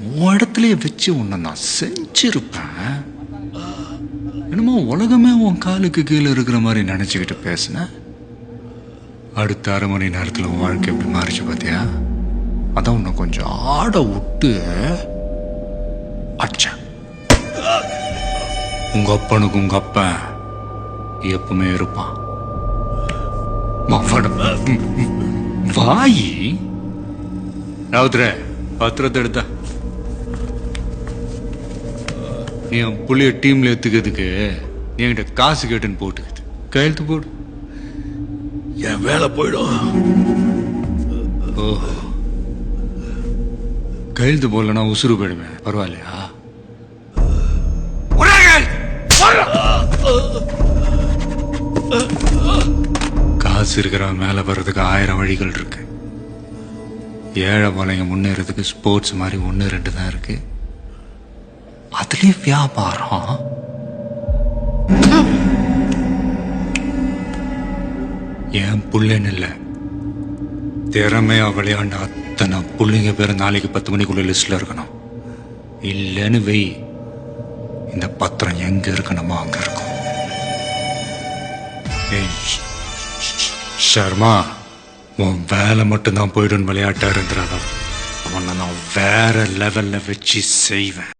உன் இடத்துலயே வச்சு உன்னை நான் செஞ்சிருப்பேன். என்னமோ உலகமே உன் காலுக்கு கீழே இருக்கிற மாதிரி நினைச்சுக்கிட்டு பேசின. அடுத்த 1/2 மணி நேரத்தில் உன் வாழ்க்கை எப்படி மாறிச்சு பார்த்தியா? அதான் உன்னை கொஞ்சம் ஆட விட்டு அடிச்சேன். உங்க அப்பனுக்கு உங்க அப்பன் எப்பவுமே இருப்பான். வாயி ராவுத்ர பத்திரத்தை எடுத்தா நீ என் புள்ளிய டீம்ல எடுத்துக்கிறதுக்கு நீ என்கிட்ட காசு கேட்டுன்னு போட்டுக்குது. கையெழுத்து போடு. என் வேலை போயிடும். ஓஹோ, கையெழுத்து போடலன்னா உசுறு போயிடுவேன். பரவாயில்லையா? காசு இருக்கிறவன் மேல வர்றதுக்கு 1000 வழிகள் இருக்கு. ஏழை பாளைங்க முன்னேறதுக்கு ஸ்போர்ட்ஸ் மாதிரி 1-2 தான் இருக்கு. அதுலயே வியாபாரம். ஏன் புள்ளன்னு இல்ல, திறமையா விளையாண்ட அத்தனை புள்ளைங்க பேர் நாளைக்கு 10 மணிக்குள்ள லிஸ்ட்ல இருக்கணும். இல்லைன்னு வெய், இந்த பத்திரம் எங்க இருக்கணுமோ அங்க இருக்கும். ஷர்மா, உன் வேலை மட்டும்தான் போயிடும் விளையாட்டா இருந்துடாதான். அவனை நான் வேற லெவல்ல வச்சு செய்வேன்.